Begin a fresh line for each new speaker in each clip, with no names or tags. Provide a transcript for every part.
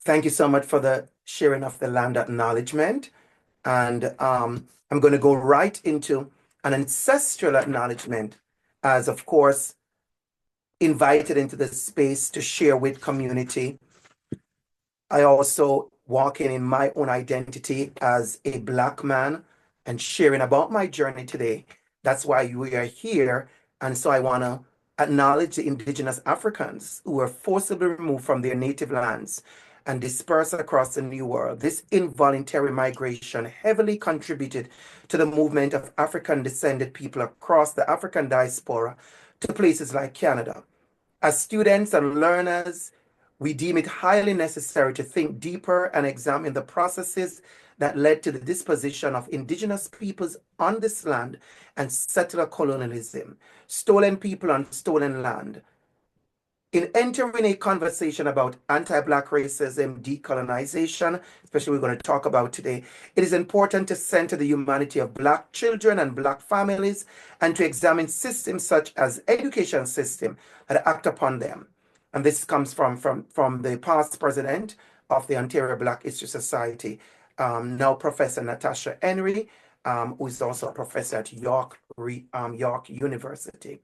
Thank you so much for the sharing of the land acknowledgement. And I'm going to go right into an ancestral acknowledgement as, of course, invited into the space to share with community. I also walk in my own identity as a Black man and sharing about my journey today. That's why we are here. And so I want to acknowledge the indigenous Africans who were forcibly removed from their native lands and dispersed across the New World. This involuntary migration heavily contributed to the movement of African descended people across the African diaspora to places like Canada. As students and learners, we deem it highly necessary to think deeper and examine the processes that led to the disposition of indigenous peoples on this land and settler colonialism, stolen people on stolen land. In entering a conversation about anti-Black racism, decolonization, especially we're going to talk about today, it is important to center the humanity of Black children and Black families and to examine systems such as education system that act upon them. And this comes from the past president of the Ontario Black History Society, now Professor Natasha Henry, who is also a professor at York University.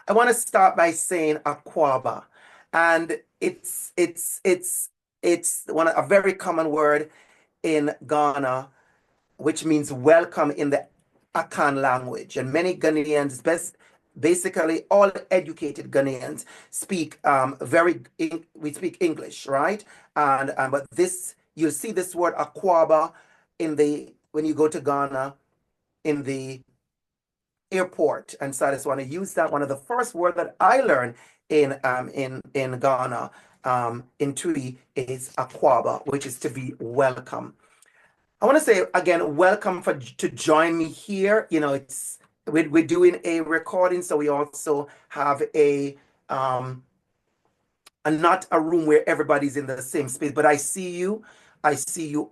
I want to start by saying Akwaba, and it's a very common word in Ghana, which means welcome in the Akan language, and many Ghanaians, basically all educated Ghanaians, speak we speak English, right? And but this, you'll see this word Akwaba when you go to Ghana in the airport. And so I just want to use that. One of the first words that I learned in Ghana, in Twi, is Akwaba, which is to be welcome. I want to say again, welcome to join me here. You know, we're doing a recording, so we also have not a room where everybody's in the same space, but I see you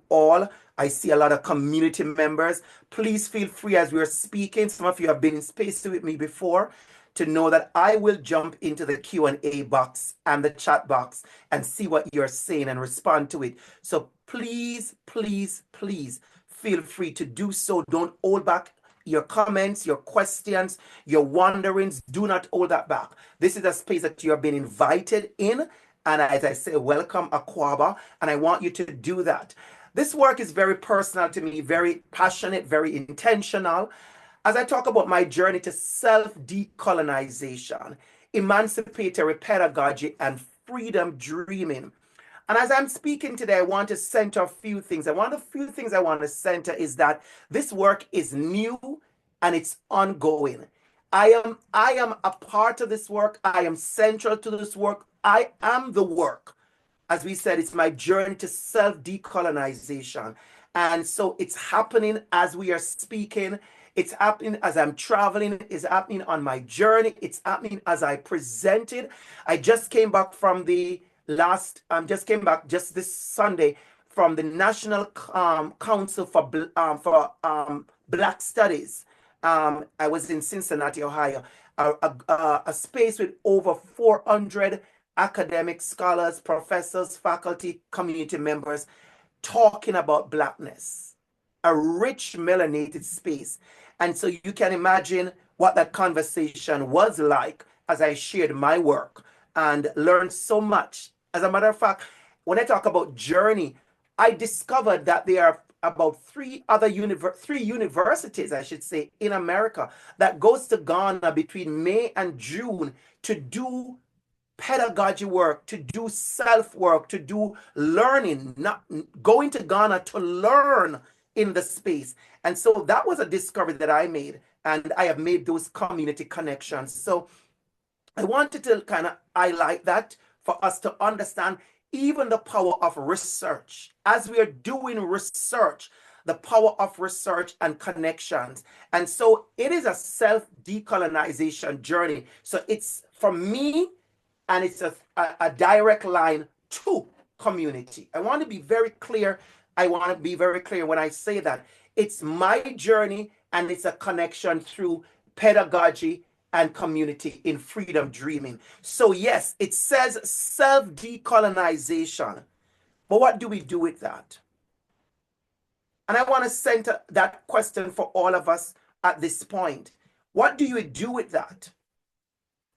all. I see a lot of community members. Please feel free as we're speaking. Some of you have been in space with me before to know that I will jump into the Q&A box and the chat box and see what you're saying and respond to it. So please, please, please feel free to do so. Don't hold back your comments, your questions, your wonderings. Do not hold that back. This is a space that you have been invited in. And as I say, welcome Akwaba, and I want you to do that. This work is very personal to me, very passionate, very intentional. As I talk about my journey to self-decolonization, emancipatory pedagogy, and freedom dreaming. And as I'm speaking today, I want to center a few things. One of the few things I want to center is that this work is new and it's ongoing. I am a part of this work. I am central to this work. I am the work. As we said, it's my journey to self-decolonization. And so it's happening as we are speaking. It's happening as I'm traveling. It's happening on my journey. It's happening as I presented. I just came back from just this Sunday from the National Council for Black Studies. I was in Cincinnati, Ohio, a space with over 400 academic scholars, professors, faculty, community members talking about Blackness, a rich melanated space. And so you can imagine what that conversation was like as I shared my work and learned so much. As a matter of fact, when I talk about journey, I discovered that there are about three universities, I should say, in America that goes to Ghana between May and June to do pedagogy work, to do self-work, to do learning, not going to Ghana to learn in the space. And so that was a discovery that I made, and I have made those community connections. So I wanted to kind of highlight that for us to understand even the power of research. As we are doing research, the power of research and connections. And so it is a self-decolonization journey. So it's for me, and it's a direct line to community. I want to be very clear. I want to be very clear when I say that. It's my journey, and it's a connection through pedagogy and community in freedom dreaming. So yes, it says self-decolonization. But what do we do with that? And I want to center that question for all of us at this point. What do you do with that?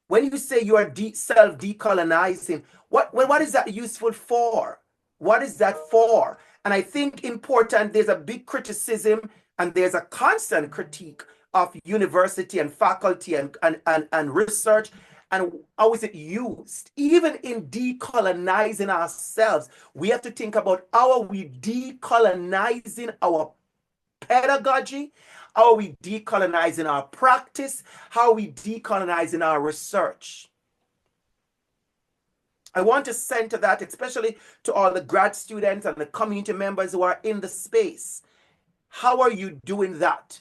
When you say you are self-decolonizing, what is that useful for? What is that for? And I think important, there's a big criticism and there's a constant critique of university and faculty and research. And how is it used? Even in decolonizing ourselves, we have to think about how are we decolonizing our pedagogy? How are we decolonizing our practice? How are we decolonizing our research? I want to center that, especially to all the grad students and the community members who are in the space. How are you doing that?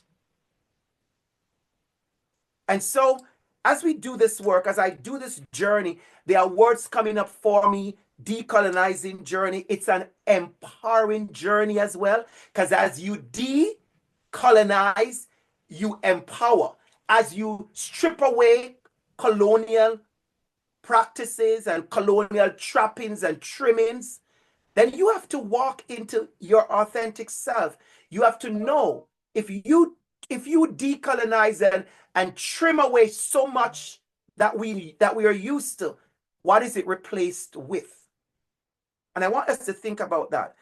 And so, as we do this work, as I do this journey, there are words coming up for me. Decolonizing journey. It's an empowering journey as well, because as you decolonize, you empower. As you strip away colonial practices and colonial trappings and trimmings, then you have to walk into your authentic self. You have to know if you decolonize and trim away so much that we are used to, what is it replaced with? And I want us to think about that.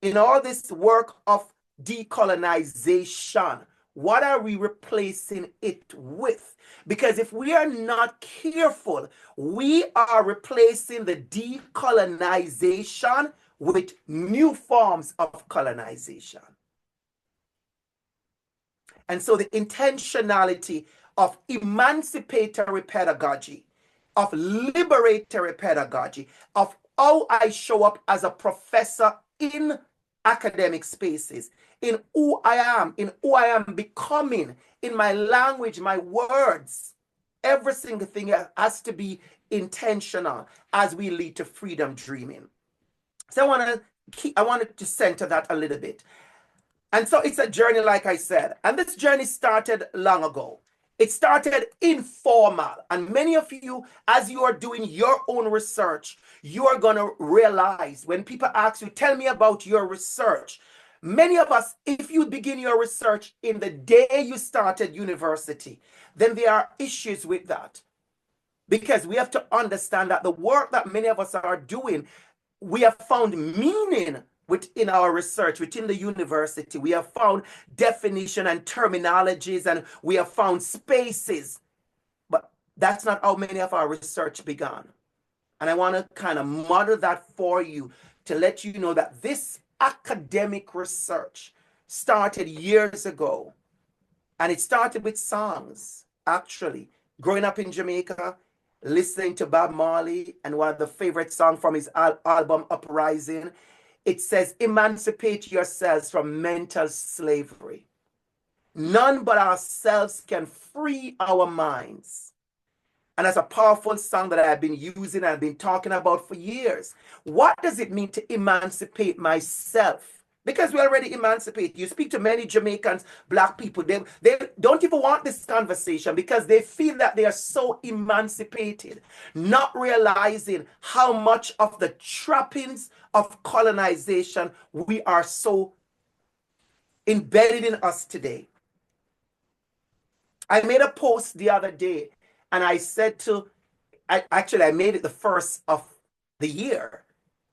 In all this work of decolonization, what are we replacing it with? Because if we are not careful, we are replacing the decolonization with new forms of colonization. And so the intentionality of emancipatory pedagogy, of liberatory pedagogy, of how I show up as a professor in academic spaces, in who I am becoming, in my language, my words, every single thing has to be intentional as we lead to freedom dreaming. So I wanted to center that a little bit. And so it's a journey, like I said, and this journey started long ago. It started informal. And many of you, as you are doing your own research, you are going to realize when people ask you, tell me about your research. Many of us, if you begin your research in the day you started university, then there are issues with that. Because we have to understand that the work that many of us are doing, we have found meaning within our research, within the university. We have found definition and terminologies, and we have found spaces. But that's not how many of our research began. And I want to kind of model that for you to let you know that this academic research started years ago. And it started with songs, actually. Growing up in Jamaica, listening to Bob Marley, and one of the favorite songs from his album Uprising, it says, emancipate yourselves from mental slavery. None but ourselves can free our minds. And that's a powerful song that I've been using and I've been talking about for years. What does it mean to emancipate myself? Because we already emancipate. You speak to many Jamaicans, Black people, they don't even want this conversation because they feel that they are so emancipated, not realizing how much of the trappings of colonization we are so embedded in us today. I made a post the other day and I said I made it the first of the year.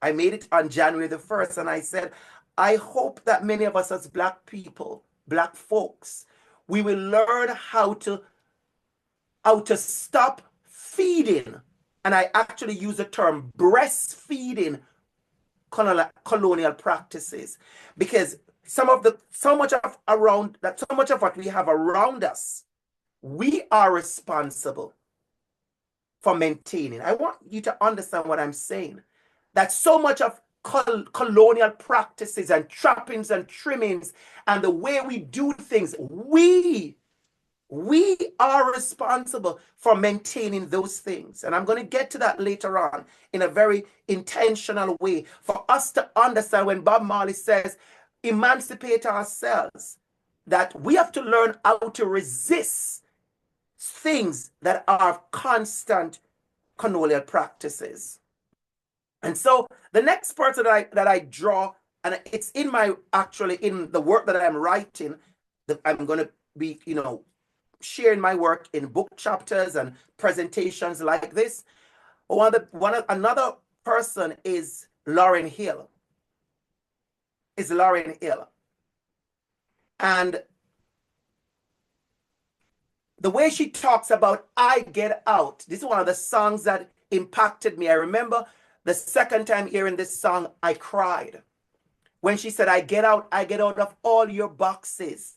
I made it on January the 1st and I said, I hope that many of us as Black people, Black folks, we will learn how to stop feeding. And I actually use the term breastfeeding colonial practices, because so much of what we have around us, we are responsible for maintaining. I want you to understand what I'm saying. That so much of colonial practices and trappings and trimmings and the way we do things, we are responsible for maintaining those things. And I'm going to get to that later on in a very intentional way for us to understand when Bob Marley says, emancipate ourselves, that we have to learn how to resist things that are constant colonial practices. And so the next part that I draw, and it's in my, actually in the work that I'm writing, that I'm going to be, sharing my work in book chapters and presentations like this. Another person is Lauryn Hill. And the way she talks about I Get Out, this is one of the songs that impacted me. I remember the second time hearing this song, I cried. When she said, I get out of all your boxes.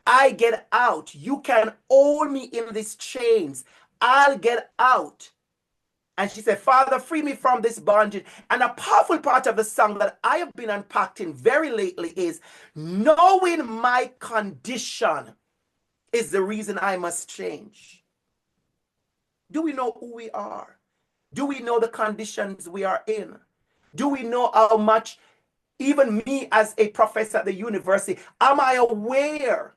I get out. You can hold me in these chains. I'll get out. And she said, Father, free me from this bondage. And a powerful part of the song that I have been unpacking very lately is knowing my condition is the reason I must change. Do we know who we are? Do we know the conditions we are in? Do we know how much, even me as a professor at the university, am I aware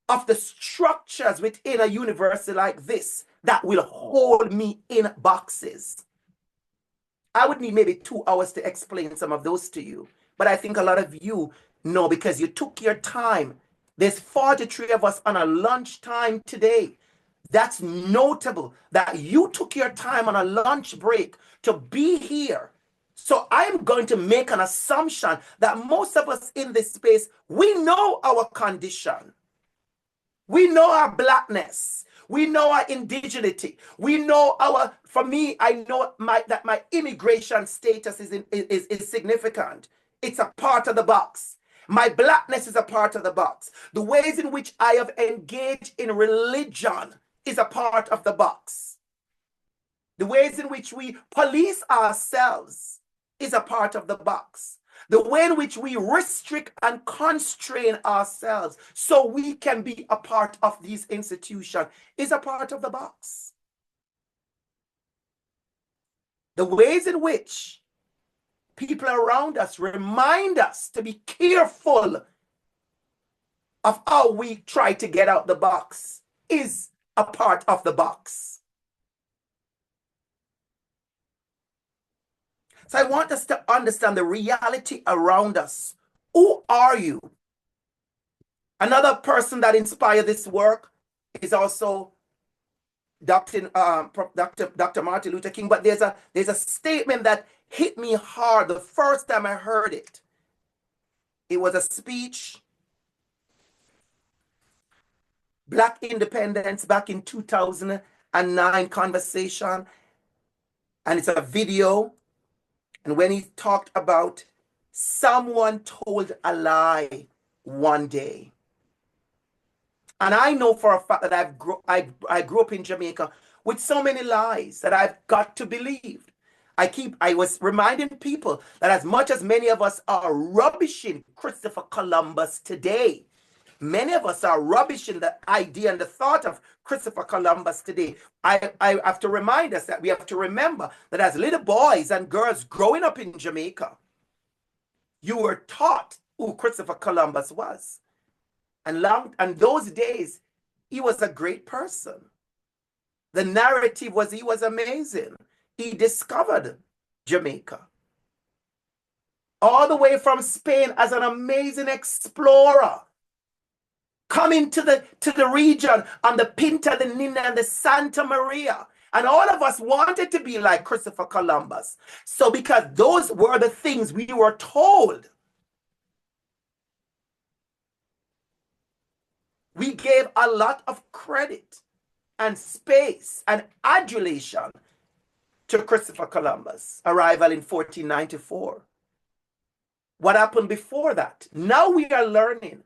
of the structures within a university like this that will hold me in boxes? I would need maybe 2 hours to explain some of those to you. But I think a lot of you know because you took your time. There's 43 of us on a lunch time today. That's notable that you took your time on a lunch break to be here. So I'm going to make an assumption that most of us in this space, we know our condition. We know our blackness. We know our indigeneity. We know our, for me, I know that my immigration status is significant. It's a part of the box. My blackness is a part of the box. The ways in which I have engaged in religion is a part of the box. The ways in which we police ourselves is a part of the box. The way in which we restrict and constrain ourselves so we can be a part of these institutions is a part of the box. The ways in which people around us remind us to be careful of how we try to get out the box is a part of the box. So I want us to understand the reality around us. Who are you? Another person that inspired this work is also Dr. Martin Luther King. But there's a statement that hit me hard the first time I heard it. It was a speech, Black Independence back in 2009 conversation. And it's a video. And when he talked about someone told a lie one day. And I know for a fact that I grew up in Jamaica with so many lies that I've got to believe. I was reminding people that as much as many of us are rubbishing Christopher Columbus today, many of us are rubbishing the idea and the thought of Christopher Columbus today. I have to remind us that we have to remember that as little boys and girls growing up in Jamaica, you were taught who Christopher Columbus was. And those days, he was a great person. The narrative was he was amazing. He discovered Jamaica. All the way from Spain as an amazing explorer. Coming to the region on the Pinta, the Nina, and the Santa Maria. And all of us wanted to be like Christopher Columbus. So because those were the things we were told, we gave a lot of credit and space and adulation to Christopher Columbus' arrival in 1494. What happened before that? Now we are learning.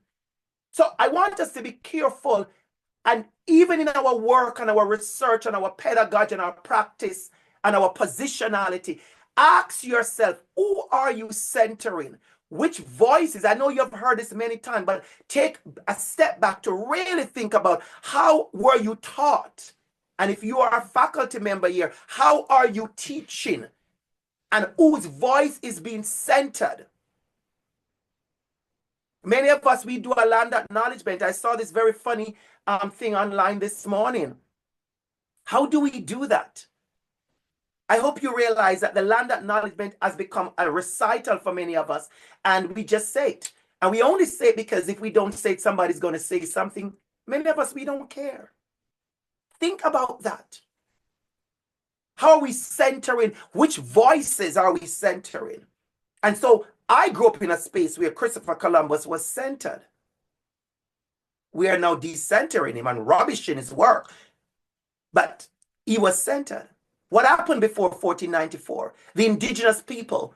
So I want us to be careful, and even in our work and our research and our pedagogy and our practice and our positionality, ask yourself, who are you centering? Which voices? I know you've heard this many times, but take a step back to really think about how were you taught? And if you are a faculty member here, how are you teaching? And whose voice is being centered? Many of us, we do a land acknowledgement. I saw this very funny thing online this morning. How do we do that? I hope you realize that the land acknowledgement has become a recital for many of us, and we just say it. And we only say it because if we don't say it, somebody's going to say something. Many of us, we don't care. Think about that. How are we centering? Which voices are we centering? And so I grew up in a space where Christopher Columbus was centered. We are now decentering him and rubbishing his work. But he was centered. What happened before 1494? The indigenous people,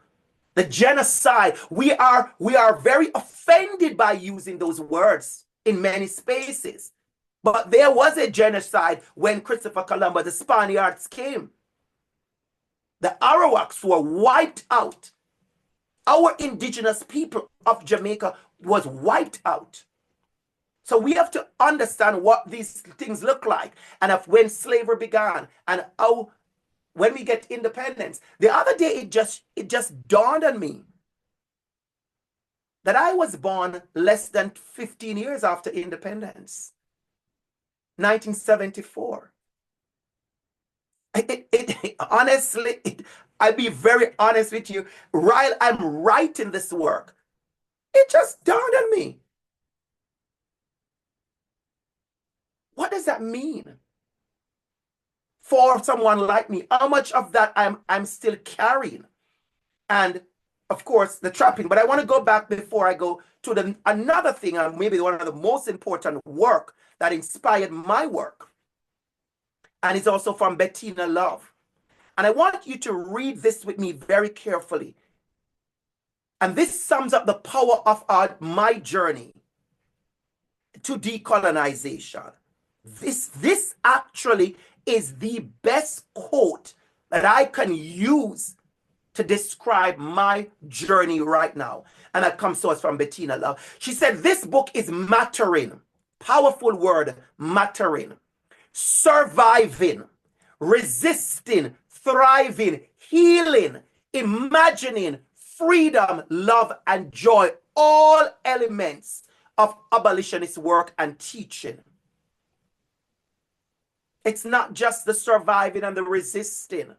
the genocide. We are very offended by using those words in many spaces. But there was a genocide when Christopher Columbus, the Spaniards came. The Arawaks were wiped out. Our indigenous people of Jamaica was wiped out. So we have to understand what these things look like, and of when slavery began, and how when we get independence. The other day, it just dawned on me that I was born less than 15 years after independence, 1974. Honestly, I'll be very honest with you. While I'm writing this work, it just dawned on me. What does that mean for someone like me? How much of that I'm still carrying? And of course, the trapping. But I want to go back before I go to another thing, and maybe one of the most important work that inspired my work. And it's also from Bettina Love. And I want you to read this with me very carefully. And this sums up the power of my journey to decolonization. This actually is the best quote that I can use to describe my journey right now. And that comes to us from Bettina Love. She said, this book is mattering. Powerful word, mattering. Surviving, resisting, thriving, healing, imagining, freedom, love, and joy, all elements of abolitionist work and teaching. It's not just the surviving and the resisting.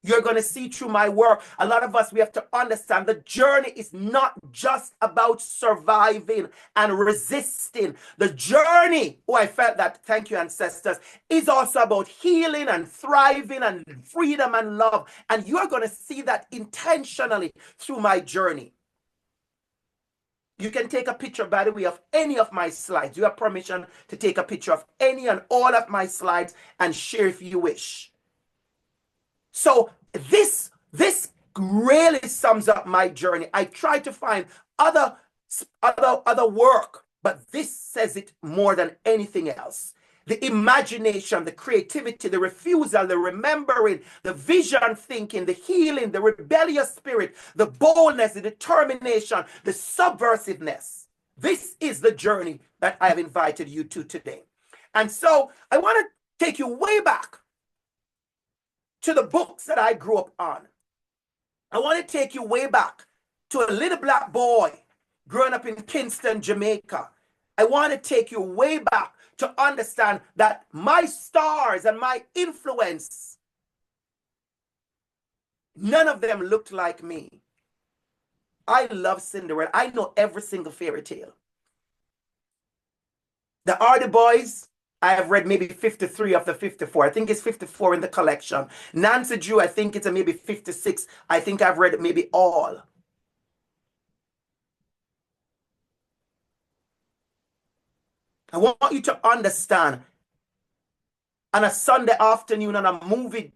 You're going to see through my work, a lot of us, we have to understand the journey is not just about surviving and resisting. The journey, oh, I felt that, thank you, ancestors, is also about healing and thriving and freedom and love. And you're going to see that intentionally through my journey. You can take a picture, by the way, of any of my slides. You have permission to take a picture of any and all of my slides and share if you wish. So this really sums up my journey. I try to find other work, but this says it more than anything else. The imagination, the creativity, the refusal, the remembering, the vision thinking, the healing, the rebellious spirit, the boldness, the determination, the subversiveness. This is the journey that I have invited you to today. And so I want to take you way back to the books that I grew up on. I want to take you way back to a little black boy growing up in Kingston, Jamaica. I want to take you way back to understand that my stars and my influence, none of them looked like me. I love Cinderella. I know every single fairy tale. The Hardy Boys, I have read maybe 53 of the 54. I think it's 54 in the collection. Nancy Drew, I think it's maybe 56. I think I've read maybe all. I want you to understand, on a Sunday afternoon on a movie,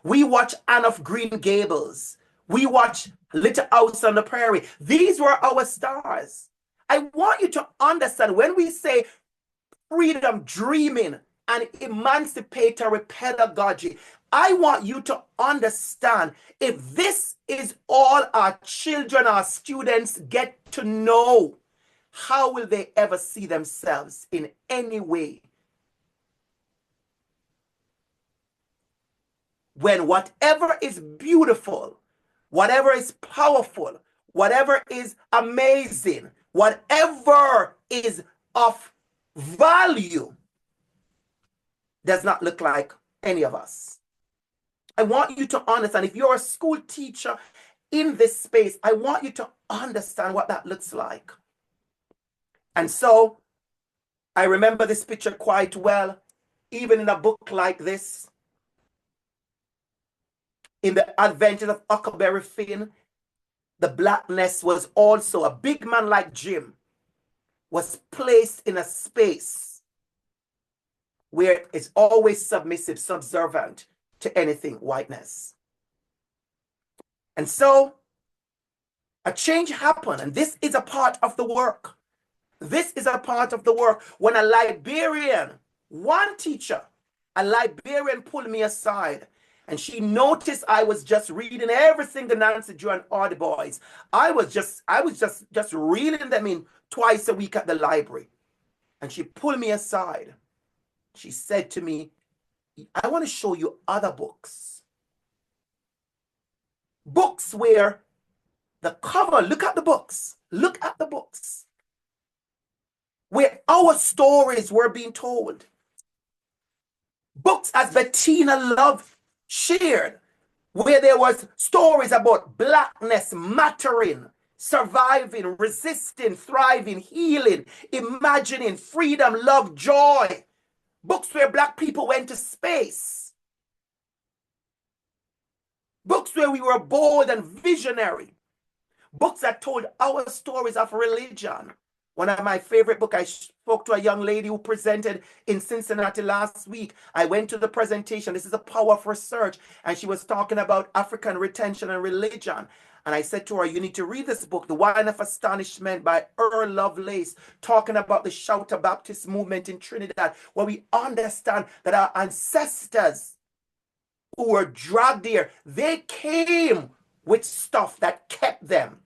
we watch Anne of Green Gables. We watch Little House on the Prairie. These were our stars. I want you to understand when we say freedom, dreaming, and emancipatory pedagogy, I want you to understand, if this is all our children, our students get to know, how will they ever see themselves in any way when whatever is beautiful, whatever is powerful, whatever is amazing, whatever is of value does not look like any of us. I want you to understand, if you're a school teacher in this space, I want you to understand what that looks like. And so I remember this picture quite well, even in a book like this, in The Adventures of Huckleberry Finn. The blackness was also, a big man like Jim was placed in a space where it's always submissive, subservient to anything whiteness. And so a change happened, and this is a part of the work. This is a part of the work. When a Liberian, one teacher, a Liberian pulled me aside, and she noticed I was just reading everything the Nancy Drew and all the boys. I was just reading them in twice a week at the library. And she pulled me aside. She said to me, I want to show you other books. Books where the cover, look at the books. Look at the books. Where our stories were being told. Books as Bettina Love shared, where there was stories about blackness mattering, surviving, resisting, thriving, healing, imagining, freedom, love, joy. Books where Black people went to space. Books where we were bold and visionary. Books that told our stories of religion. One of my favorite books, I spoke to a young lady who presented in Cincinnati last week. I went to the presentation. This is a power of research. And she was talking about African retention and religion. And I said to her, you need to read this book, The Wine of Astonishment by Earl Lovelace, talking about the Shouter Baptist movement in Trinidad, where we understand that our ancestors who were dragged here, they came with stuff that kept them.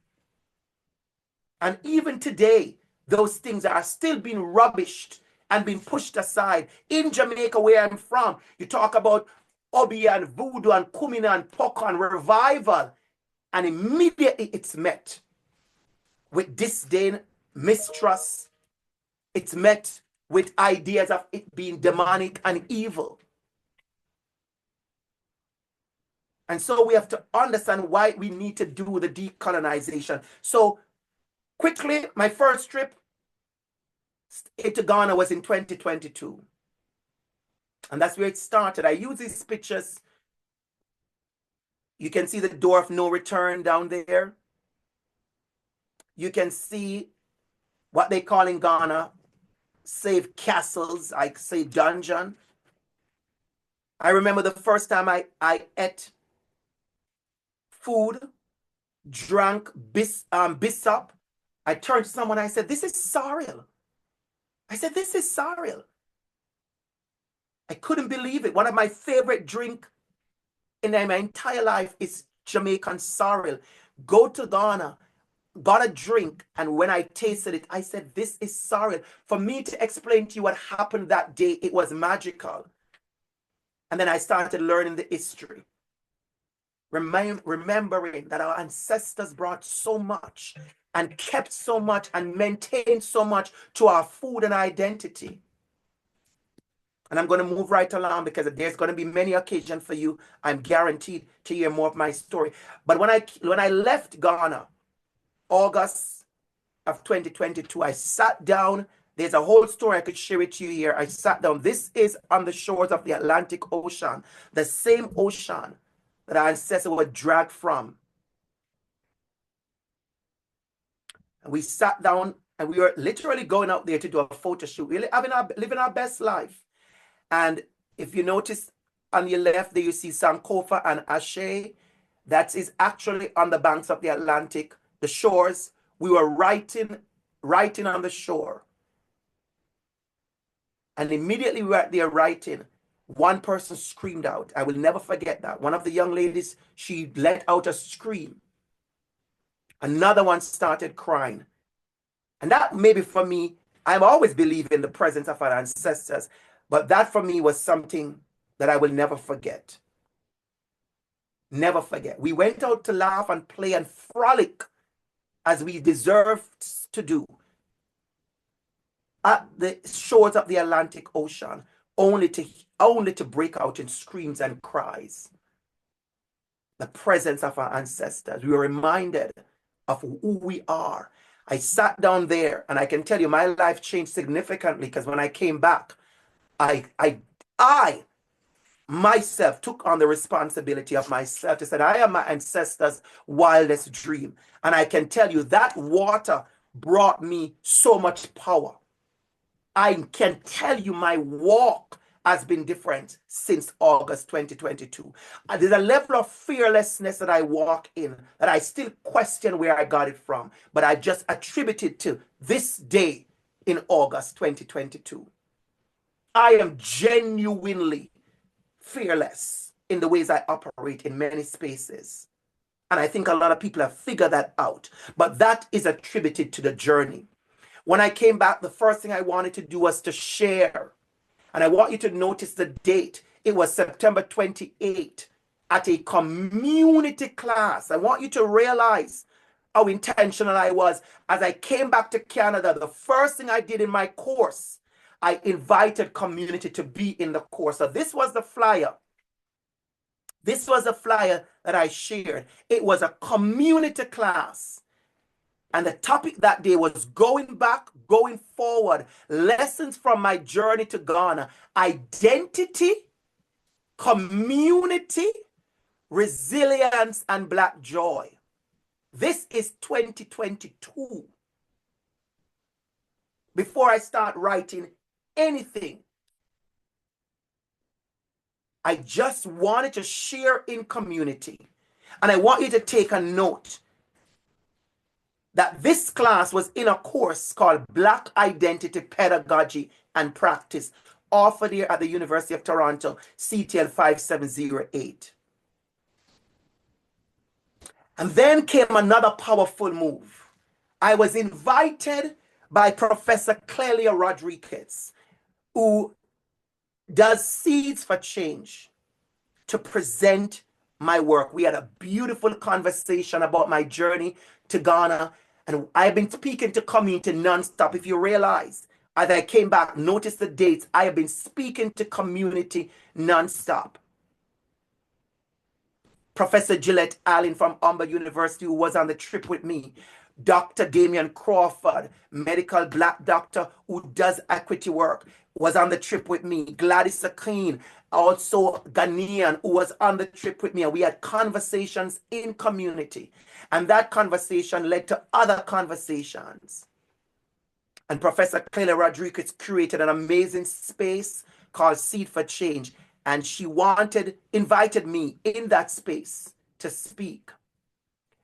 And even today, those things are still being rubbished and being pushed aside. In Jamaica, where I'm from, you talk about Obi and Voodoo and Kumina and Poko and revival, and immediately it's met with disdain, mistrust. It's met with ideas of it being demonic and evil. And so we have to understand why we need to do the decolonization. So quickly, my first trip to Ghana was in 2022. And that's where it started. I use these pictures. You can see the door of no return down there. You can see what they call in Ghana, save castles, like say dungeon. I remember the first time I ate food, drank bissap. I turned to someone, I said, this is surreal. I said, this is surreal. I couldn't believe it. One of my favorite drinks in my entire life is Jamaican sorrel. Go to Ghana, got a drink, and when I tasted it, I said, this is sorrel. For me to explain to you what happened that day, it was magical. And then I started learning the history. Remembering that our ancestors brought so much and kept so much and maintained so much to our food and identity. And I'm going to move right along because there's going to be many occasions for you, I'm guaranteed, to hear more of my story. But when I left Ghana, August of 2022, I sat down. There's a whole story I could share it to you here. I sat down. This is on the shores of the Atlantic Ocean, the same ocean that our ancestors were dragged from. And we sat down and we were literally going out there to do a photo shoot, really living our best life. And if you notice on your left there, you see Sankofa and Ashe. That is actually on the banks of the Atlantic, the shores. We were writing on the shore. And immediately we were there writing, one person screamed out. I will never forget that. One of the young ladies, she let out a scream. Another one started crying. And that maybe for me, I've always believed in the presence of our ancestors, but that for me was something that I will never forget. Never forget. We went out to laugh and play and frolic as we deserve to do at the shores of the Atlantic Ocean, only to break out in screams and cries. The presence of our ancestors. We were reminded of who we are. I sat down there, and I can tell you my life changed significantly, because when I came back, I myself took on the responsibility of myself to say, I am my ancestors' wildest dream. And I can tell you that water brought me so much power. I can tell you my walk has been different since August 2022. There's a level of fearlessness that I walk in that I still question where I got it from, but I just attribute it to this day in August 2022. I am genuinely fearless in the ways I operate in many spaces. And I think a lot of people have figured that out, but that is attributed to the journey. When I came back, the first thing I wanted to do was to share. And I want you to notice the date. It was September 28th at a community class. I want you to realize how intentional I was. As I came back to Canada, the first thing I did in my course, I invited community to be in the course. So this was the flyer. This was the flyer that I shared. It was a community class. And the topic that day was going back, going forward, lessons from my journey to Ghana, identity, community, resilience, and Black joy. This is 2022. Before I start writing anything, I just wanted to share in community. And I want you to take a note that this class was in a course called Black Identity, Pedagogy, and Practice, offered here at the University of Toronto, CTL 5708. And then came another powerful move. I was invited by Professor Clelia Rodriguez, who does Seeds for Change, to present my work. We had a beautiful conversation about my journey to Ghana, and I've been speaking to community nonstop. If you realize, as I came back, notice the dates, I have been speaking to community nonstop. Professor Gillette Allen from Humber University, who was on the trip with me. Dr. Damian Crawford, medical Black doctor who does equity work, was on the trip with me. Gladys Sakeen, also Ghanaian, who was on the trip with me. And we had conversations in community. And that conversation led to other conversations. And Professor Clelia Rodriguez created an amazing space called Seed for Change. And she invited me in that space to speak.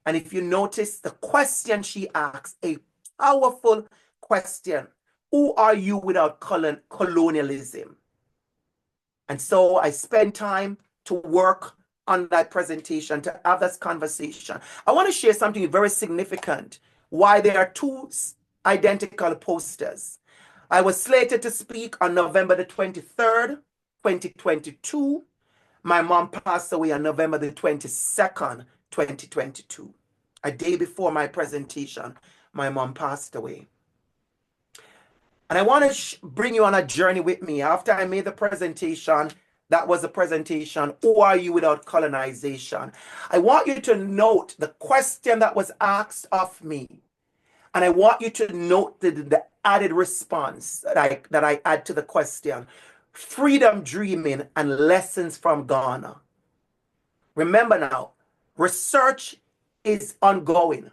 And if you notice the question she asked, a powerful question: who are you without colonialism? And so I spent time to work on that presentation, to have this conversation. I want to share something very significant, why there are two identical posters. I was slated to speak on November the 23rd, 2022. My mom passed away on November the 22nd, 2022. A day before my presentation, my mom passed away. And I want to bring you on a journey with me. After I made the presentation, that was the presentation, Who Are You Without Colonization? I want you to note the question that was asked of me. And I want you to note the added response that I add to the question: freedom dreaming and lessons from Ghana. Remember now, research is ongoing.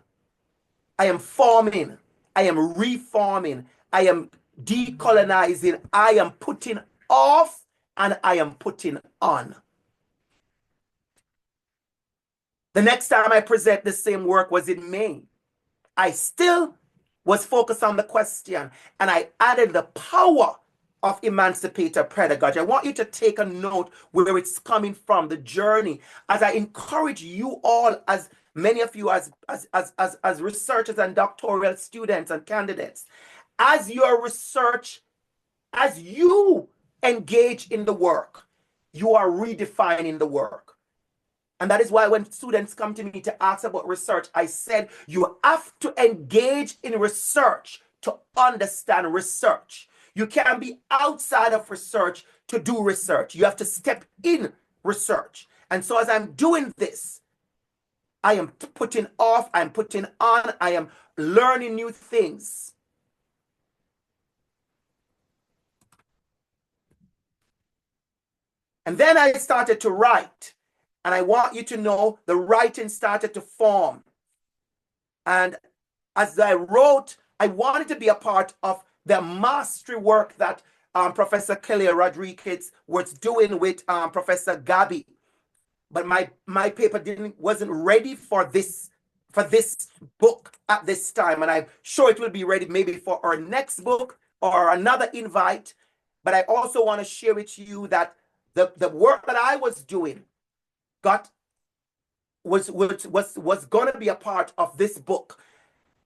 I am forming, I am reforming, I am decolonizing, I am putting off, and I am putting on. The next time I present the same work was in May. I still was focused on the question, and I added the power of emancipatory pedagogy. I want you to take a note where it's coming from, the journey, as I encourage you all, as many of you as researchers and doctoral students and candidates, as your research, as you engage in the work, you are redefining the work. And that is why when students come to me to ask about research, I said you have to engage in research to understand research. You can't be outside of research to do research. You have to step in research. And so as I'm doing this, I am putting off, I'm putting on, I am learning new things. And then I started to write. And I want you to know the writing started to form. And as I wrote, I wanted to be a part of the mastery work that Professor Kelly Rodriguez was doing with Professor Gabi. But my paper wasn't ready for this book at this time. And I'm sure it will be ready maybe for our next book or another invite. But I also want to share with you that the work that I was doing was going to be a part of this book.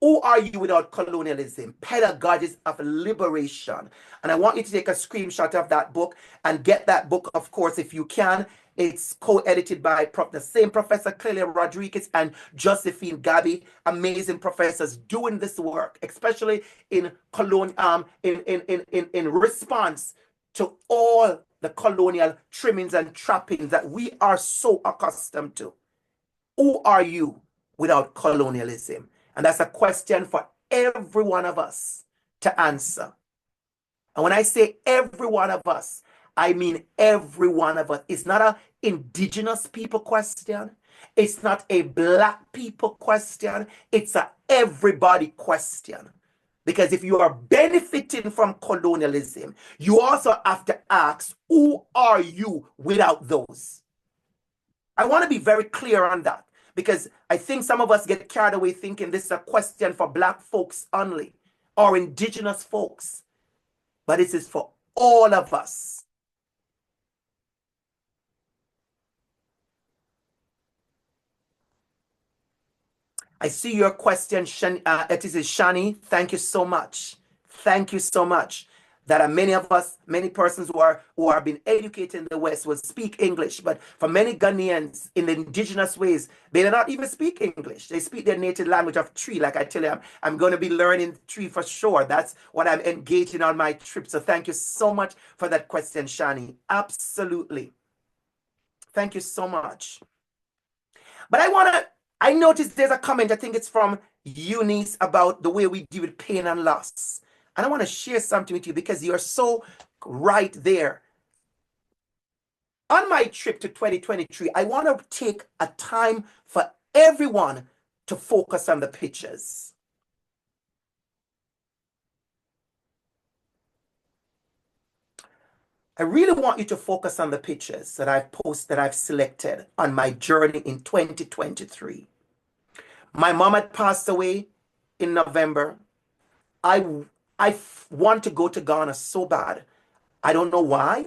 Who Are You Without Colonialism? Pedagogies of Liberation. And I want you to take a screenshot of that book and get that book, of course, if you can. It's co-edited by the same Professor Kelly Rodriguez and Josephine Gabi, amazing professors doing this work, especially in response to all the colonial trimmings and trappings that we are so accustomed to. Who are you without colonialism? And that's a question for every one of us to answer. And when I say every one of us, I mean every one of us. It's not an indigenous people question. It's not a black people question. It's a everybody question. Because if you are benefiting from colonialism, you also have to ask, who are you without those? I want to be very clear on that, because I think some of us get carried away thinking this is a question for black folks only or indigenous folks. But this is for all of us. I see your question, it is Shani. Thank you so much. Thank you so much. That are many of us, many persons who are being educated in the West will speak English, but for many Ghanaians in the indigenous ways, they do not even speak English. They speak their native language of Tree. Like I tell you, I'm going to be learning Tree for sure. That's what I'm engaging on my trip. So thank you so much for that question, Shani. Absolutely. Thank you so much. But I noticed there's a comment, I think it's from Eunice, about the way we deal with pain and loss. And I want to share something with you because you're so right there. On my trip to 2023, I want to take a time for everyone to focus on the pictures. I really want you to focus on the pictures that I've posted, that I've selected on my journey in 2023. My mom had passed away in November. I want to go to Ghana so bad. I don't know why.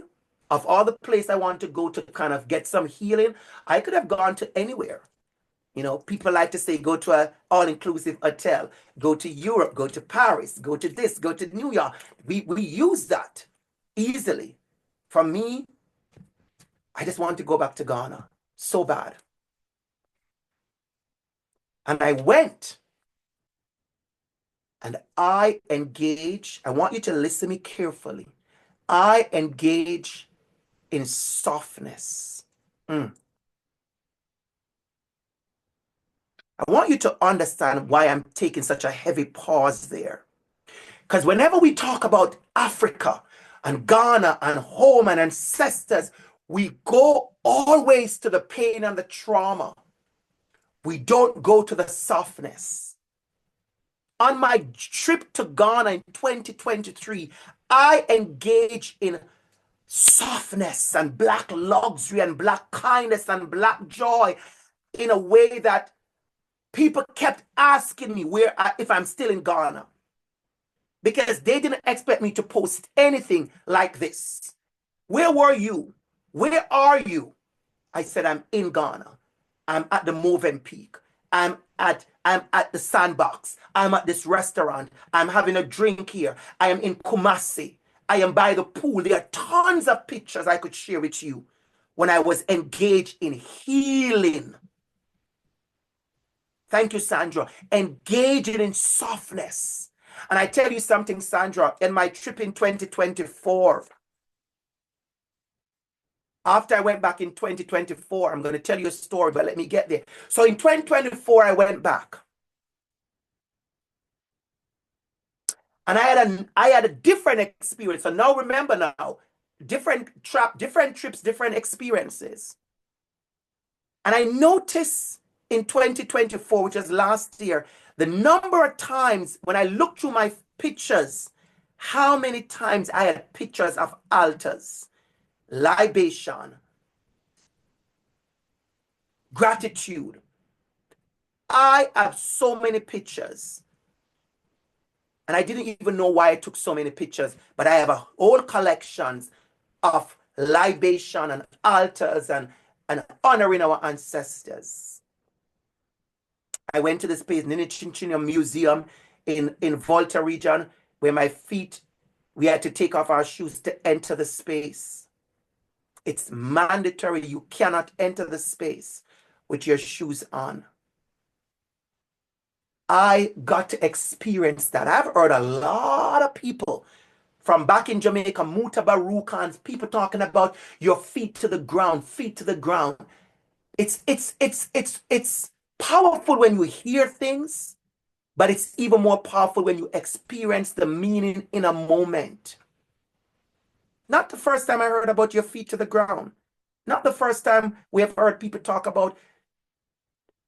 Of all the places I want to go to kind of get some healing, I could have gone to anywhere. You know, people like to say, go to an all-inclusive hotel, go to Europe, go to Paris, go to this, go to New York. We use that easily. For me, I just want to go back to Ghana so bad. And I went. And I engage, I want you to listen to me carefully. I engage in softness. I want you to understand why I'm taking such a heavy pause there. Because whenever we talk about Africa and Ghana and home and ancestors, we go always to the pain and the trauma. We don't go to the softness. On my trip to Ghana in 2023, I engage in softness and black luxury and black kindness and black joy in a way that people kept asking me if I'm still in Ghana, because they didn't expect me to post anything like this. Where were you? Where are you? I said, I'm in Ghana. I'm at the Movenpick. I'm at the Sandbox. I'm at this restaurant. I'm having a drink here. I am in Kumasi. I am by the pool. There are tons of pictures I could share with you. when I was engaged in healing. Thank you, Sandra. Engaging in softness. And I tell you something, Sandra, in my trip in 2024, after I went back in 2024, I'm going to tell you a story, but let me get there. So in 2024, I went back. And I had a different experience. So now remember now, different trips, different experiences. And I noticed in 2024, which was last year, the number of times when I looked through my pictures, how many times I had pictures of altars, libation, gratitude. I have so many pictures. And I didn't even know why I took so many pictures, but I have a whole collections of libation and altars and honoring our ancestors. I went to this place, Ninichinchinio Museum in Volta region, where we had to take off our shoes to enter the space. It's mandatory. You cannot enter the space with your shoes on. I got to experience that. I've heard a lot of people from back in Jamaica, Mutabarukans, people talking about your feet to the ground, feet to the ground. It's powerful when you hear things, but it's even more powerful when you experience the meaning in a moment. Not the first time I heard about your feet to the ground. Not the first time we have heard people talk about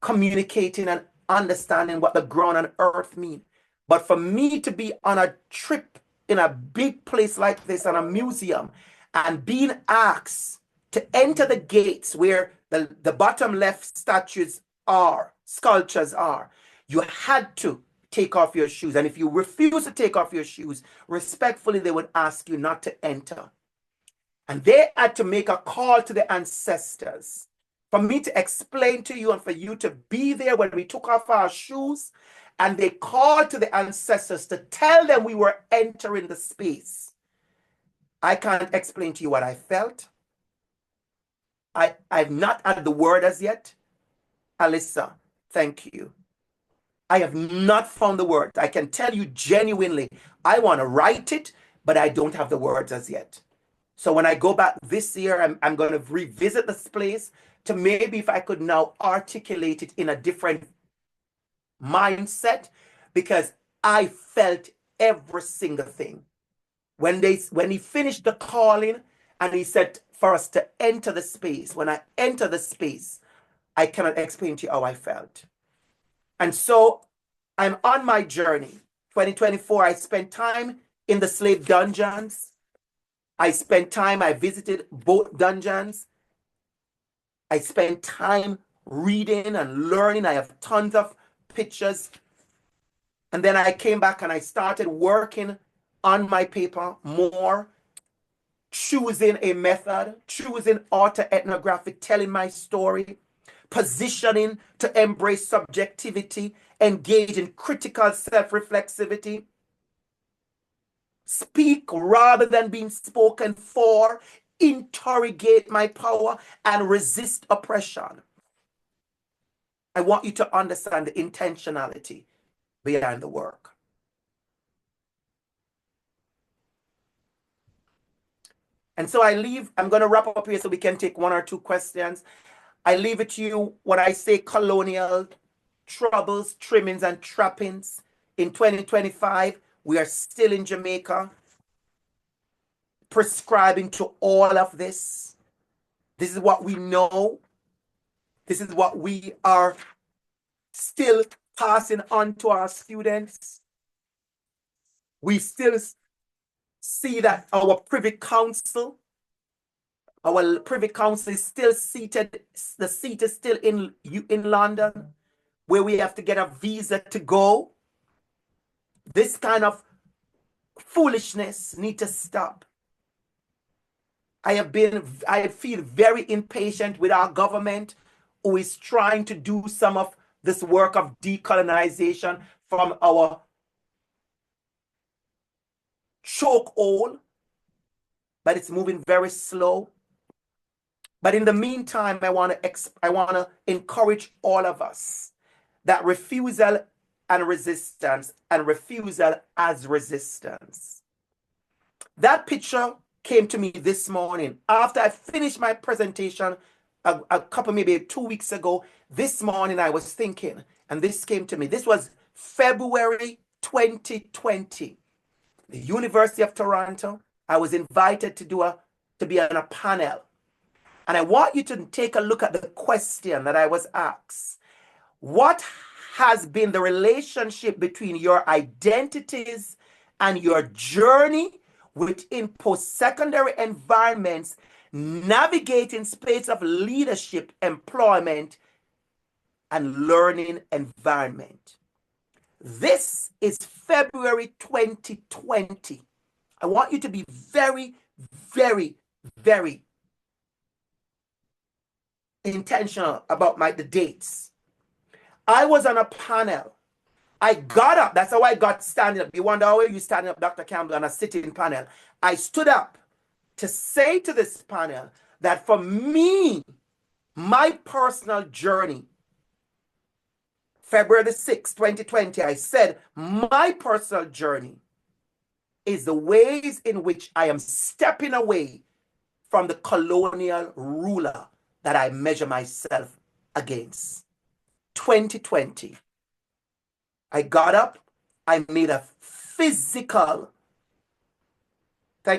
communicating and understanding what the ground and earth mean. But for me to be on a trip in a big place like this, in a museum, and being asked to enter the gates where the bottom left sculptures are, you had to take off your shoes. And if you refuse to take off your shoes, respectfully, they would ask you not to enter. And they had to make a call to the ancestors for me to explain to you and for you to be there when we took off our shoes. And they called to the ancestors to tell them we were entering the space. I can't explain to you what I felt. I've not had the word as yet. Alyssa, thank you. I have not found the words. I can tell you genuinely, I want to write it, but I don't have the words as yet. So when I go back this year, I'm going to revisit this place to maybe if I could now articulate it in a different mindset, because I felt every single thing. When he finished the calling and he said for us to enter the space, when I enter the space, I cannot explain to you how I felt. And so I'm on my journey. 2024, I spent time in the slave dungeons. I visited both dungeons. I spent time reading and learning. I have tons of pictures. And then I came back and I started working on my paper more, choosing a method, choosing autoethnographic, telling my story, positioning to embrace subjectivity, engage in critical self-reflexivity, speak rather than being spoken for, interrogate my power, and resist oppression. I want you to understand the intentionality behind the work. And so I'm going to wrap up here so we can take one or two questions. I leave it to you when I say colonial troubles, trimmings, and trappings. In 2025, we are still in Jamaica, prescribing to all of this. This is what we know. This is what we are still passing on to our students. We still see that our Privy Council is still seated. The seat is still in London, where we have to get a visa to go. This kind of foolishness needs to stop. I feel very impatient with our government, who is trying to do some of this work of decolonization from our chokehold, but it's moving very slow. But in the meantime, I want to encourage all of us that refusal and resistance, and refusal as resistance. That picture came to me this morning after I finished my presentation a couple, maybe 2 weeks ago. This morning I was thinking, and this came to me. This was February 2020. The University of Toronto. I was invited to be on a panel. And I want you to take a look at the question that I was asked. What has been the relationship between your identities and your journey within post-secondary environments, navigating space of leadership, employment, and learning environment? This is February 2020. I want you to be very, very, very intentional about the dates. I was on a panel. I got up. That's how I got standing up. You wonder how are you standing up, Dr. Campbell, on a sitting panel? I stood up to say to this panel that for me, my personal journey, February the 6th, 2020, I said, my personal journey is the ways in which I am stepping away from the colonial ruler that I measure myself against. 2020. I got up, I made a physical,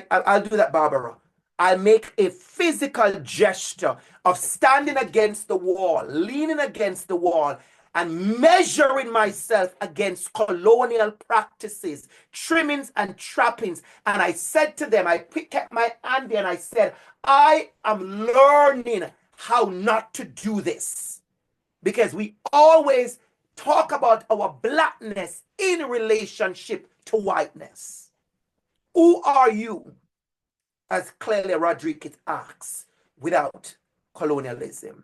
I'll do that, Barbara. I make a physical gesture of standing against the wall, leaning against the wall, and measuring myself against colonial practices, trimmings and trappings. And I said to them, I kept my hand there and I said, I am learning how not to do this. Because we always talk about our blackness in relationship to whiteness. Who are you, as Clelia Rodriguez asks, without colonialism?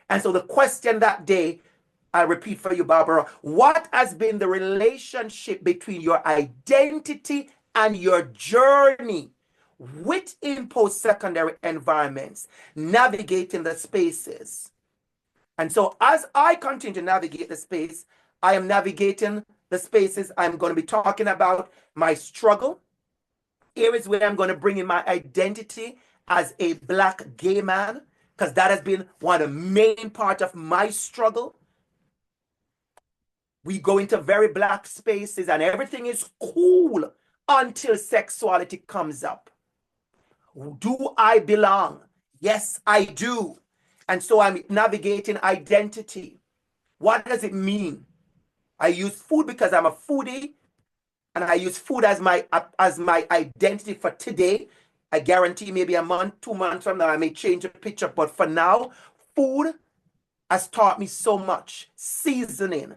And so the question that day, I'll repeat for you, Barbara, what has been the relationship between your identity and your journey within post-secondary environments, navigating the spaces? And so as I continue to navigate the space, I am navigating the spaces. I'm going to be talking about my struggle. Here is where I'm going to bring in my identity as a Black gay man, because that has been one of the main parts of my struggle. We go into very Black spaces and everything is cool until sexuality comes up. Do I belong? Yes, I do. And so I'm navigating identity. What does it mean? I use food because I'm a foodie, and I use food as my identity for today. I guarantee maybe a month, 2 months from now, I may change the picture. But for now, food has taught me so much. Seasoning.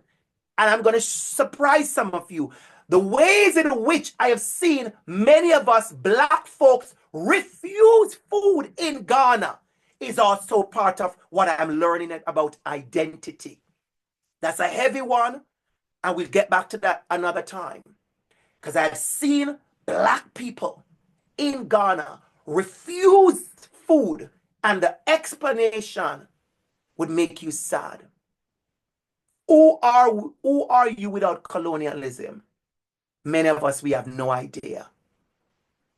And I'm going to surprise some of you. The ways in which I have seen many of us Black folks refuse food in Ghana is also part of what I'm learning about identity. That's a heavy one, and we'll get back to that another time. Because I've seen Black people in Ghana refuse food, and the explanation would make you sad. Who are you without colonialism? Many of us, we have no idea.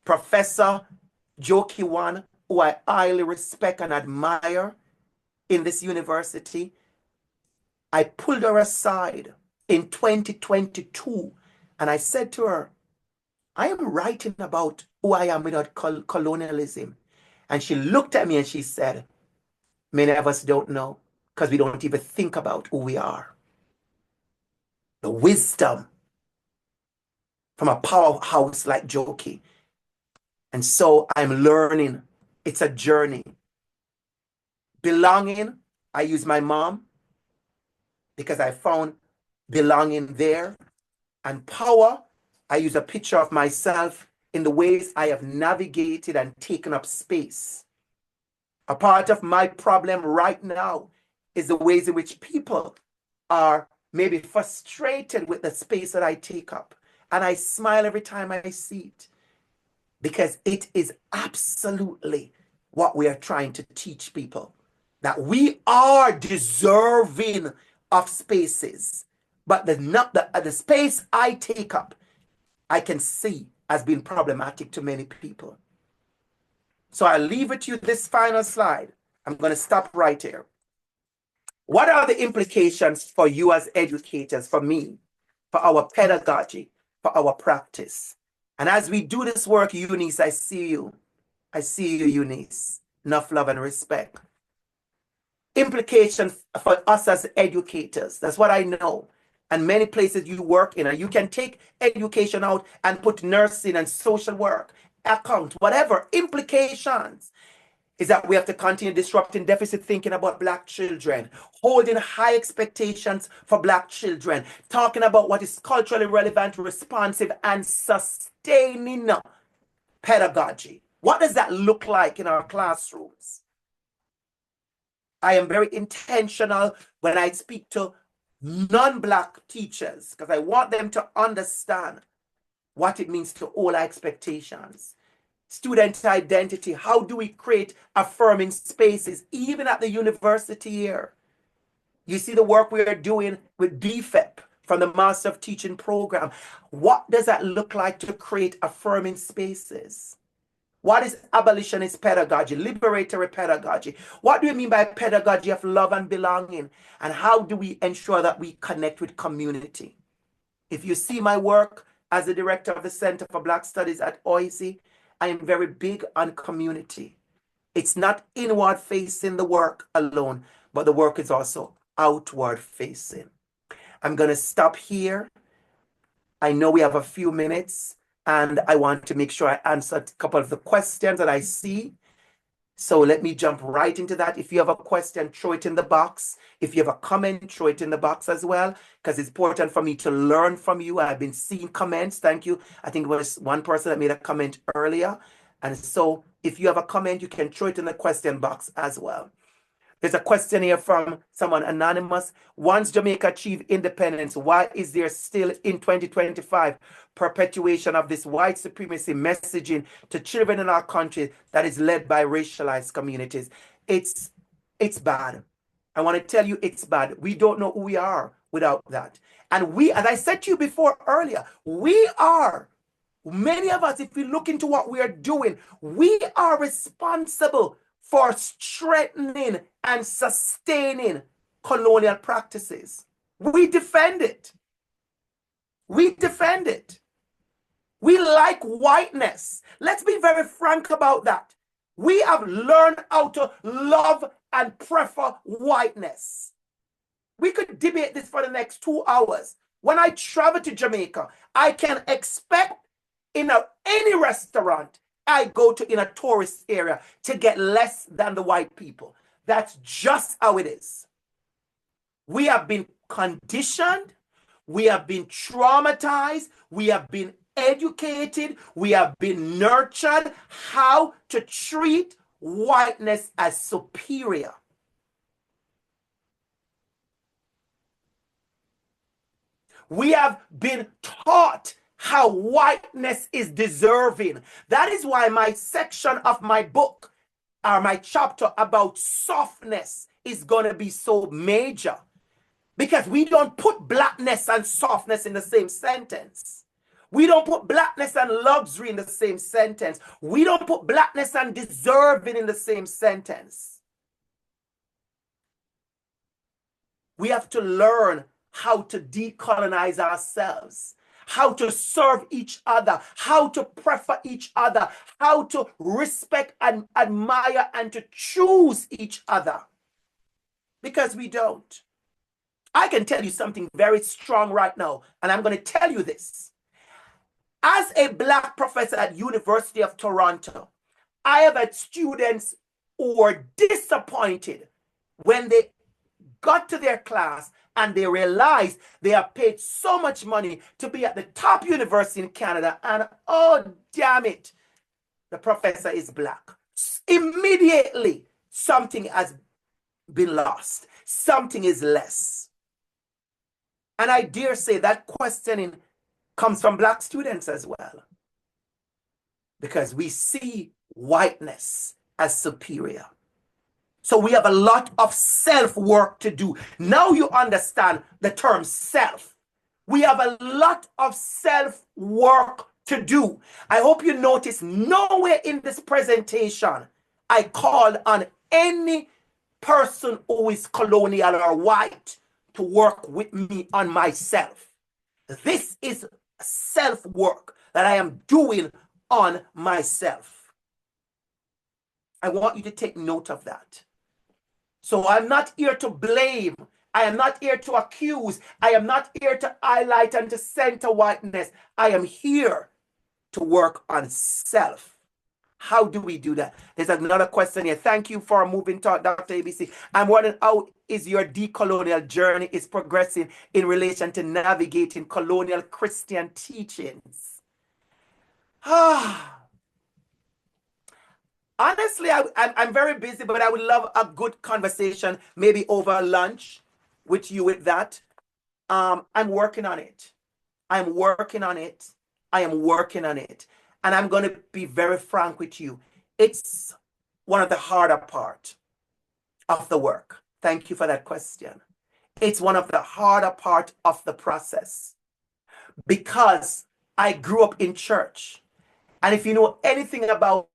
Professor Jokiwan, who I highly respect and admire in this university, I pulled her aside in 2022 and I said to her, I am writing about who I am without colonialism. And she looked at me and she said, many of us don't know because we don't even think about who we are. The wisdom from a powerhouse like Joki. And so I'm learning. It's a journey. Belonging, I use my mom because I found belonging there. And power, I use a picture of myself in the ways I have navigated and taken up space. A part of my problem right now is the ways in which people are maybe frustrated with the space that I take up. And I smile every time I see it because it is absolutely what we are trying to teach people. That we are deserving of spaces, but the space I take up, I can see as being problematic to many people. So I'll leave it to you this final slide. I'm going to stop right here. What are the implications for you as educators, for me, for our pedagogy, for our practice? And as we do this work, Eunice, I see you. I see you, Eunice. Enough love and respect. Implications for us as educators. That's what I know. And many places you work in, and you can take education out and put nursing and social work, account, whatever. Implications is that we have to continue disrupting deficit thinking about Black children, holding high expectations for Black children, talking about what is culturally relevant, responsive, and sustaining pedagogy. What does that look like in our classrooms? I am very intentional when I speak to non-Black teachers because I want them to understand what it means to hold our expectations. Student identity, how do we create affirming spaces, even at the university here? You see the work we are doing with BFEP from the Master of Teaching program. What does that look like to create affirming spaces? What is abolitionist pedagogy, liberatory pedagogy? What do we mean by pedagogy of love and belonging? And how do we ensure that we connect with community? If you see my work as the director of the Center for Black Studies at OISE, I am very big on community. It's not inward facing the work alone, but the work is also outward facing. I'm going to stop here. I know we have a few minutes, and I want to make sure I answer a couple of the questions that I see. So let me jump right into that. If you have a question, throw it in the box. If you have a comment, throw it in the box as well, because it's important for me to learn from you. I've been seeing comments. Thank you. I think it was one person that made a comment earlier. And so if you have a comment, you can throw it in the question box as well. There's a question here from someone anonymous. Once Jamaica achieved independence, why is there still in 2025 perpetuation of this white supremacy messaging to children in our country that is led by racialized communities? It's bad. I want to tell you it's bad. We don't know who we are without that. And we, as I said to you before earlier, many of us, if we look into what we are doing, we are responsible for strengthening and sustaining colonial practices. We defend it. We defend it. We like whiteness. Let's be very frank about that. We have learned how to love and prefer whiteness. We could debate this for the next 2 hours. When I travel to Jamaica, I can expect in any restaurant I go to in a tourist area to get less than the white people. That's just how it is. We have been conditioned. We have been traumatized. We have been educated. We have been nurtured how to treat whiteness as superior. We have been taught how whiteness is deserving. That is why my section of my book, or my chapter about softness, is going to be so major. Because we don't put blackness and softness in the same sentence. We don't put blackness and luxury in the same sentence. We don't put blackness and deserving in the same sentence. We have to learn how to decolonize ourselves, how to serve each other, how to prefer each other, how to respect and admire and to choose each other. Because we don't. I can tell you something very strong right now, and I'm going to tell you this. As a Black professor at University of Toronto, I have had students who were disappointed when they got to their class and they realized they have paid so much money to be at the top university in Canada, and oh, damn it, the professor is Black. Immediately, something has been lost. Something is less. And I dare say that questioning comes from Black students as well. Because we see whiteness as superior. So we have a lot of self-work to do. Now you understand the term self. We have a lot of self-work to do. I hope you notice nowhere in this presentation I called on any person who is colonial or white to work with me on myself. This is self-work that I am doing on myself. I want you to take note of that. So I'm not here to blame. I am not here to accuse. I am not here to highlight and to center whiteness. I am here to work on self. How do we do that? There's another question here. Thank you for moving to DR.ABC. I'm wondering how is your decolonial journey is progressing in relation to navigating colonial Christian teachings? Honestly, I'm very busy, but I would love a good conversation, maybe over lunch with you with that. I'm working on it. I'm working on it. I am working on it. And I'm going to be very frank with you. It's one of the harder part of the work. Thank you for that question. It's one of the harder part of the process because I grew up in church. And if you know anything about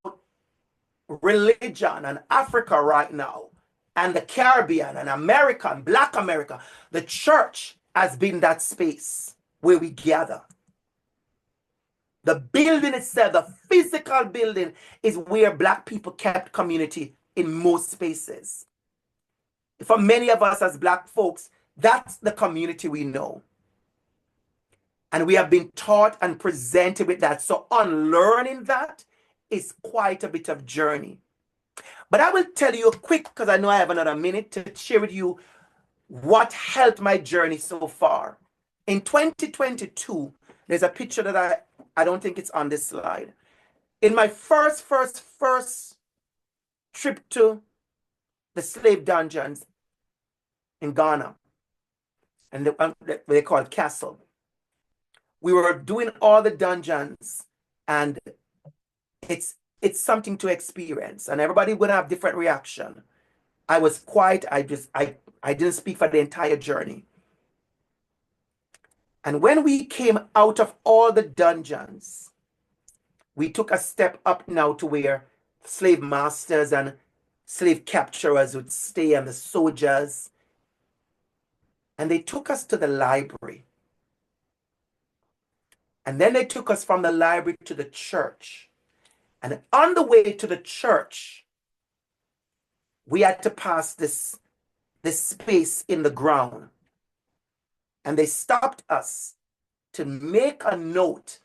religion and Africa right now, and the Caribbean and America and Black America, the church has been that space where we gather. The building itself, the physical building, is where Black people kept community in most spaces. For many of us as Black folks, that's the community we know. And we have been taught and presented with that. So unlearning that is quite a bit of journey. But I will tell you quick, because I know I have another minute to share with you what helped my journey so far. In 2022, there's a picture that I don't think it's on this slide. In my first trip to the slave dungeons in Ghana, and they call it Castle. We were doing all the dungeons, and it's something to experience, and everybody would have different reaction. I was quiet. I didn't speak for the entire journey. And when we came out of all the dungeons, we took a step up now to where slave masters and slave capturers would stay, and the soldiers. And they took us to the library. And then they took us from the library to the church. And on the way to the church, we had to pass this space in the ground. And they stopped us to make a note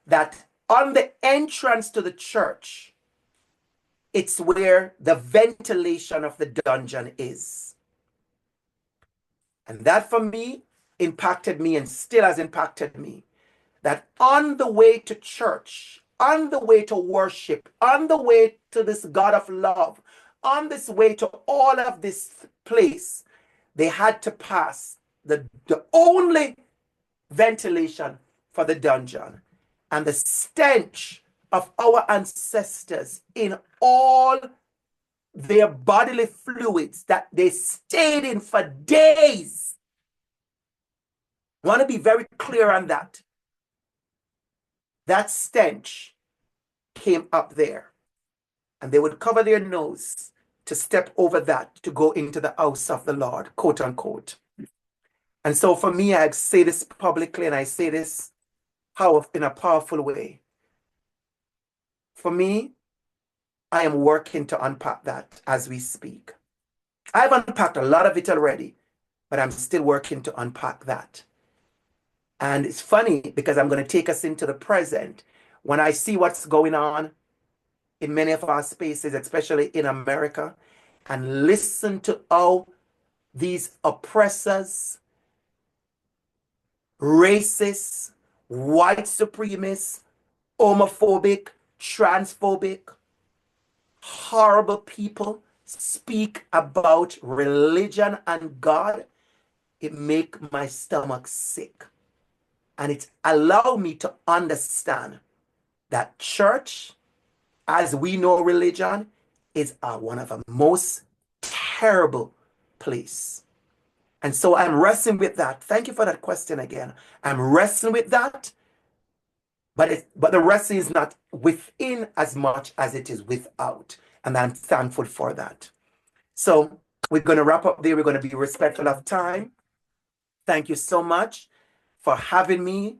that on the entrance to the church, it's where the ventilation of the dungeon is. And that for me impacted me and still has impacted me. That on the way to church, on the way to worship, on the way to this God of love, on this way to all of this place, they had to pass the only ventilation for the dungeon. And the stench of our ancestors in all their bodily fluids that they stayed in for days. I want to be very clear on that. That stench came up there, and they would cover their nose to step over that to go into the house of the Lord, quote unquote. And so for me, I say this publicly, and I say this in a powerful way. For me, I am working to unpack that as we speak. I've unpacked a lot of it already, but I'm still working to unpack that. And it's funny because I'm going to take us into the present. When I see what's going on in many of our spaces, especially in America, and listen to how these oppressors, racists, white supremacists, homophobic, transphobic, horrible people speak about religion and God, it makes my stomach sick. And it allows me to understand that church, as we know religion, is one of the most terrible place. And so I'm wrestling with that. Thank you for that question again. I'm wrestling with that, but the wrestling is not within as much as it is without. And I'm thankful for that. So we're going to wrap up there. We're going to be respectful of time. Thank you so much for having me.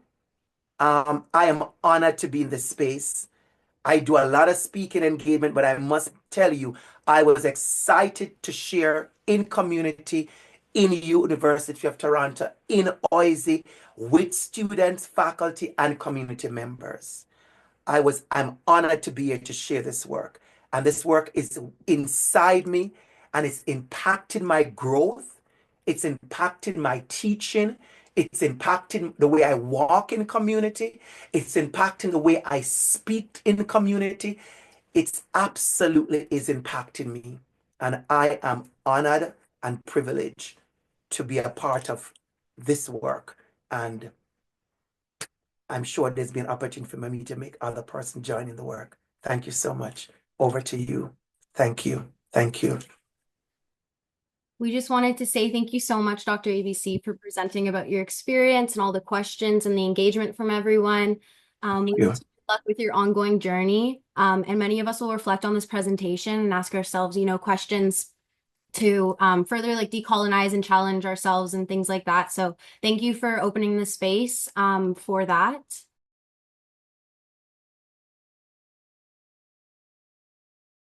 I am honored to be in this space. I do a lot of speaking engagement, but I must tell you, I was excited to share in community, in University of Toronto, in OISE, with students, faculty, and community members. I'm honored to be here to share this work. And this work is inside me and it's impacting my growth. It's impacting my teaching. It's impacting the way I walk in community. It's impacting the way I speak in the community. It's absolutely is impacting me. And I am honored and privileged to be a part of this work. And I'm sure there's been opportunity for me to make other person join in the work. Thank you so much. Over to you. Thank you. Thank you.
We just wanted to say thank you so much, Dr. ABC, for presenting about your experience and all the questions and the engagement from everyone. We wish you good luck with your ongoing journey. And many of us will reflect on this presentation and ask ourselves, questions to further decolonize and challenge ourselves and things like that. So thank you for opening the space for that.